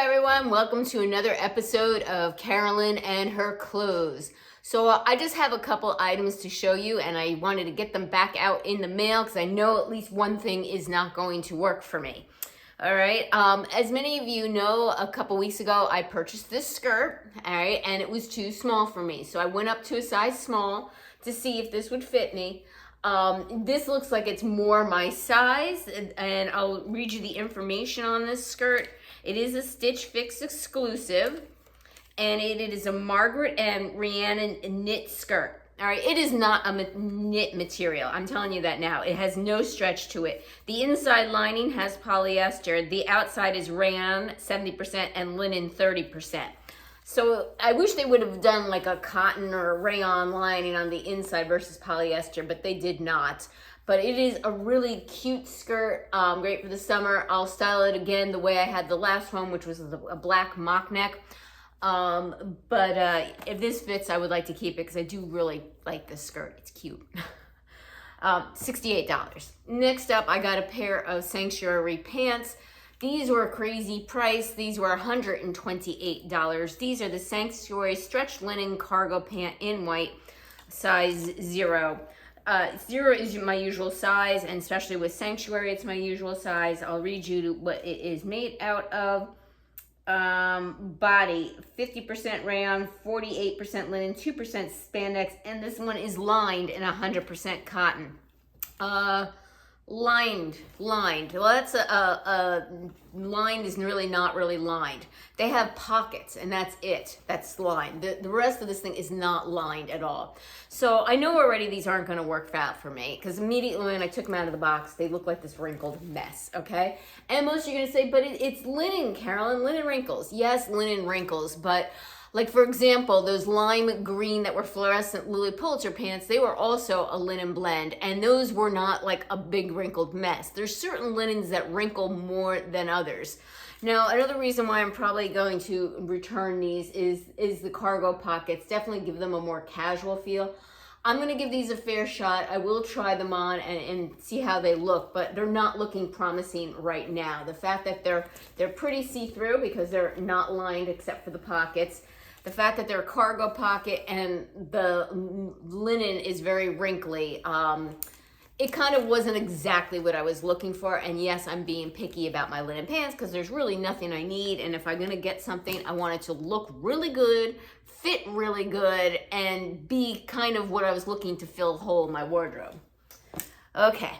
everyone, welcome to another episode of Carolyn and her clothes. So I just have a couple items to show you, and I wanted to get them back out in the mail because I know at least one thing is not going to work for me. All right, as many of you know, a couple weeks ago I purchased this skirt, all right, and it was too small for me. So I went up to a size small to see if this would fit me. This looks like it's more my size, and I'll read you the information on this skirt. It is a Stitch Fix exclusive, and it is a Margaret M knit skirt. All right, it is not a knit material. I'm telling you that now. It has no stretch to it. The inside lining has polyester. The outside is rayon 70% and linen 30%. So I wish they would have done like a cotton or a rayon lining on the inside versus polyester, but they did not. But it is a really cute skirt, great for the summer. I'll style it again the way I had the last one, which was a black mock neck. If this fits, I would like to keep it because I do really like this skirt. It's cute. $68. Next up, I got a pair of Sanctuary pants. These were a crazy price. These were $128. These are the Sanctuary stretch linen cargo pant in white, size 0. 0 is my usual size, and especially with Sanctuary, it's my usual size. I'll read you what it is made out of. Body, 50% rayon, 48% linen, 2% spandex, and this one is lined in 100% cotton. Lined. Well, that's lined is really not really lined. They have pockets, and that's it. That's lined. The rest of this thing is not lined at all. So I know already these aren't going to work out for me, because immediately when I took them out of the box, they look like this wrinkled mess, okay? And most of you are going to say, but it's linen, Carolyn, linen wrinkles. Yes, linen wrinkles, but like, for example, those lime green that were fluorescent Lily Pulitzer pants, they were also a linen blend, and those were not like a big wrinkled mess. There's certain linens that wrinkle more than others. Now, another reason why I'm probably going to return these is the cargo pockets. Definitely give them a more casual feel. I'm going to give these a fair shot. I will try them on and see how they look, but they're not looking promising right now. The fact that they're pretty see-through because they're not lined except for the pockets. The fact that they're a cargo pocket and the linen is very wrinkly, it kind of wasn't exactly what I was looking for. And yes, I'm being picky about my linen pants because there's really nothing I need. And if I'm going to get something, I want it to look really good, fit really good, and be kind of what I was looking to fill a hole in my wardrobe. Okay.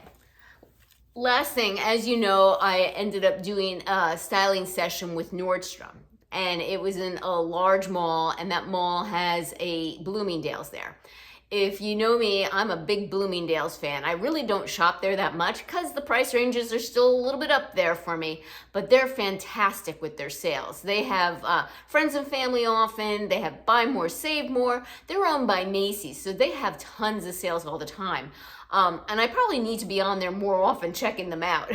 Last thing, as you know, I ended up doing a styling session with Nordstrom. And it was in a large mall, and that mall has a Bloomingdale's there. If you know me, I'm a big Bloomingdale's fan. I really don't shop there that much because the price ranges are still a little bit up there for me, but they're fantastic with their sales. They have friends and family often. They have buy more, save more. They're owned by Macy's, so they have tons of sales all the time. And I probably need to be on there more often checking them out.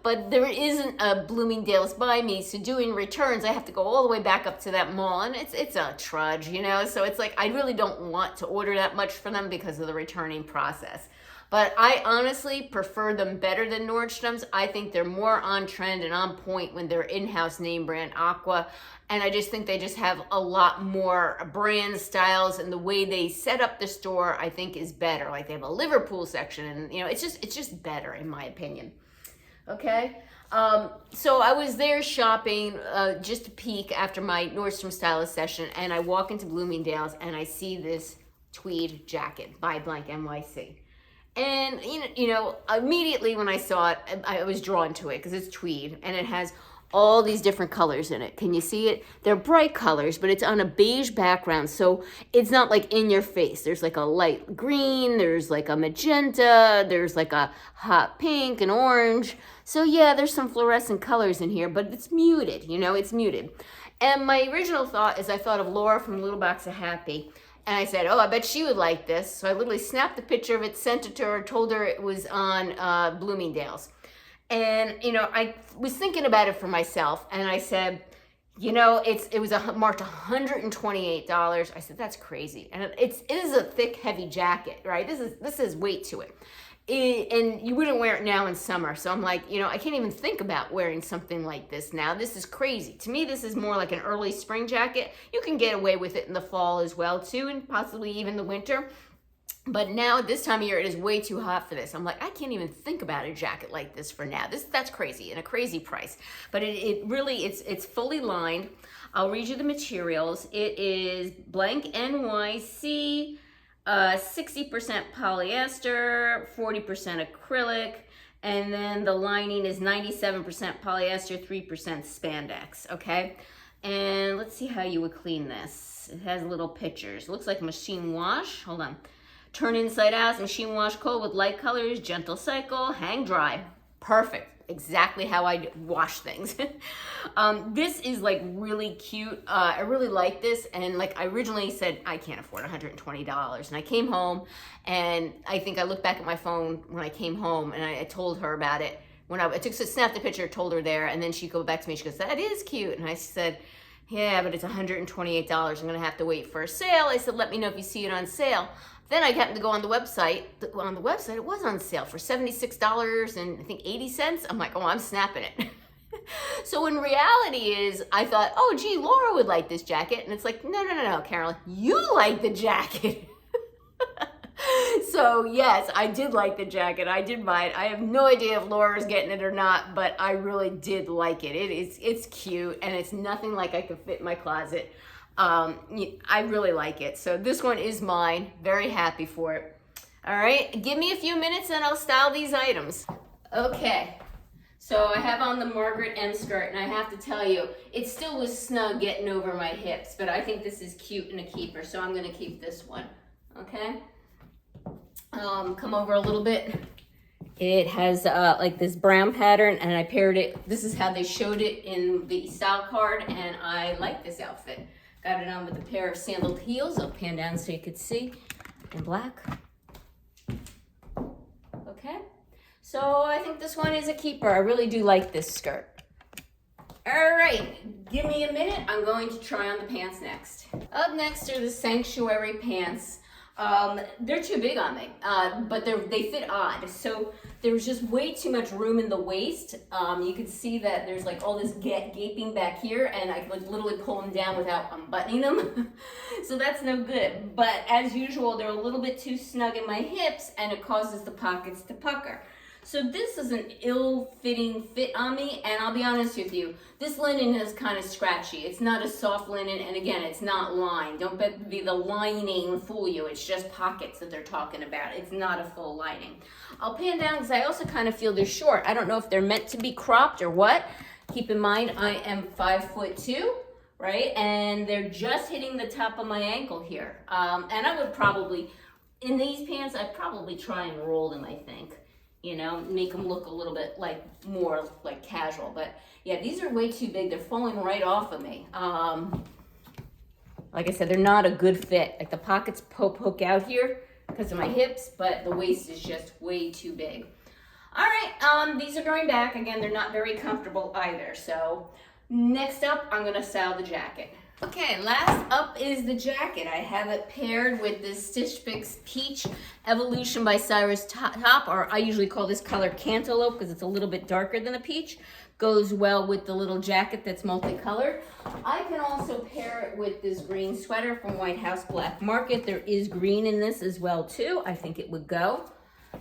But there isn't a Bloomingdale's by me, so doing returns, I have to go all the way back up to that mall, and it's a trudge, you know? So it's like I really don't want to order that much for them because of the returning process. But I honestly prefer them better than Nordstrom's. I think they're more on trend and on point when they're in-house name brand Aqua. And I just think they just have a lot more brand styles, and the way they set up the store, I think, is better. Like they have a Liverpool section, and you know, it's just better in my opinion. Okay. So I was there shopping just to peek after my Nordstrom stylist session, and I walk into Bloomingdale's and I see this tweed jacket by blank NYC. And, you know, immediately when I saw it, I was drawn to it because it's tweed and it has all these different colors in it. Can you see it? They're bright colors, but it's on a beige background, so it's not like in your face. There's like a light green, there's like a magenta, there's like a hot pink and orange. So yeah, there's some fluorescent colors in here, but it's muted, you know, it's muted. And my original thought is I thought of Laura from Little Box of Happy. And I said, oh, I bet she would like this. So I literally snapped a picture of it, sent it to her, told her it was on Bloomingdale's. And, you know, I was thinking about it for myself. And I said, you know, it was marked $128. I said, that's crazy. And it is a thick, heavy jacket, right? This is weight to it. and you wouldn't wear it now in summer. So I'm like, I can't even think about wearing something like this now. This is crazy. To me, this is more like an early spring jacket. You can get away with it in the fall as well too, and possibly even the winter. But now at this time of year, it is way too hot for this. I'm like, I can't even think about a jacket like this for now. That's crazy, and a crazy price. But it really, it's fully lined. I'll read you the materials. It is blank NYC, 60% polyester, 40% acrylic, and then the lining is 97% polyester, 3% spandex, okay? And let's see how you would clean this. It has little pictures. Looks like machine wash. Hold on. Turn inside out, machine wash cold with light colors, gentle cycle, hang dry. Perfect. Exactly how I wash things. This is like really cute. I really like this, and like I originally said, I can't afford $120, and I came home, and I think I looked back at my phone when I came home, and I told her about it. When I snapped the picture, told her there, and then she go back to me, she goes, that is cute, and I said, yeah, but it's $128. I'm gonna have to wait for a sale. I said, let me know if you see it on sale. Then I happened to go on the website. On the website, it was on sale for $76 and I think 80 cents. I'm like, oh, I'm snapping it. So in reality is, I thought, oh, gee, Laura would like this jacket. And it's like, no, Carolyn, you like the jacket. So yes, I did like the jacket. I did buy it. I have no idea if Laura's getting it or not, but I really did like it. It's cute, and it's nothing like I could fit in my closet. I really like it. So this one is mine. Very happy for it. All right, give me a few minutes and I'll style these items. Okay, so I have on the Margaret M Skirt, and I have to tell you, it still was snug getting over my hips, but I think this is cute and a keeper, so I'm gonna keep this one, okay? Come over a little bit. It has like this brown pattern, and I paired it. This is how they showed it in the style card, and I like this outfit. Got it on with a pair of sandaled heels. I'll pan down so you could see, in black. Okay, so I think this one is a keeper. I really do like this skirt. All right, give me a minute. I'm going to try on the pants next. Up next are the Sanctuary pants. They're too big on me, but they fit odd. So there's just way too much room in the waist. You can see that there's like all this gaping back here, and I can like literally pull them down without unbuttoning them. So that's no good. But as usual, they're a little bit too snug in my hips, and it causes the pockets to pucker. So this is an ill-fitting fit on me, and I'll be honest with you, this linen is kind of scratchy. It's not a soft linen, and again, it's not lined. Don't be the lining fool you. It's just pockets that they're talking about. It's not a full lining. I'll pan down because I also kind of feel they're short. I don't know if they're meant to be cropped or what. Keep in mind, I am 5'2", right? And they're just hitting the top of my ankle here. And I would probably, in these pants, I'd probably try and roll them, I think. You know, make them look a little bit like more like casual. But yeah, these are way too big. They're falling right off of me. Like I said, they're not a good fit. Like the pockets poke out here because of my hips, but the waist is just way too big. All right, these are going back. Again, they're not very comfortable either. So next up, I'm gonna style the jacket. Okay, last up is the jacket. I have it paired with this Stitch Fix Peach Evolution by Cyrus top, or I usually call this color Cantaloupe because it's a little bit darker than a peach. Goes well with the little jacket that's multicolored. I can also pair it with this green sweater from White House Black Market. There is green in this as well too. I think it would go.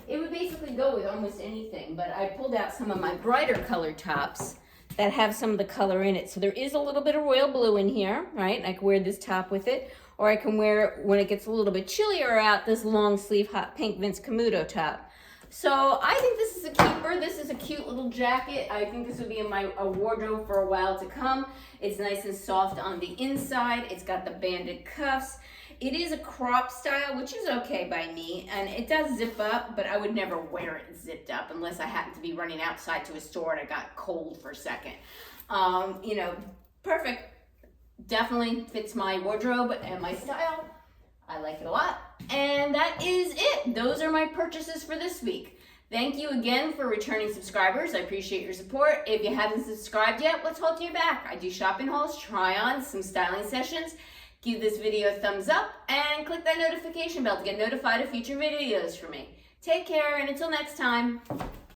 It would basically go with almost anything, but I pulled out some of my brighter colored tops that have some of the color in it. So there is a little bit of royal blue in here, right? I can wear this top with it, or I can wear it when it gets a little bit chillier out, this long sleeve hot pink Vince Camuto top. So I think this is a keeper. This is a cute little jacket. I think this would be in my wardrobe for a while to come. It's nice and soft on the inside. It's got the banded cuffs. It is a crop style, which is okay by me, and it does zip up, but I would never wear it zipped up unless I happen to be running outside to a store and I got cold for a second. You know, perfect. Definitely fits my wardrobe and my style. I like it a lot. And that is it. Those are my purchases for this week. Thank you again for returning subscribers. I appreciate your support. If you haven't subscribed yet, let's hold you back. I do shopping hauls, try-ons, some styling sessions. Give this video a thumbs up and click that notification bell to get notified of future videos from me. Take care, and until next time.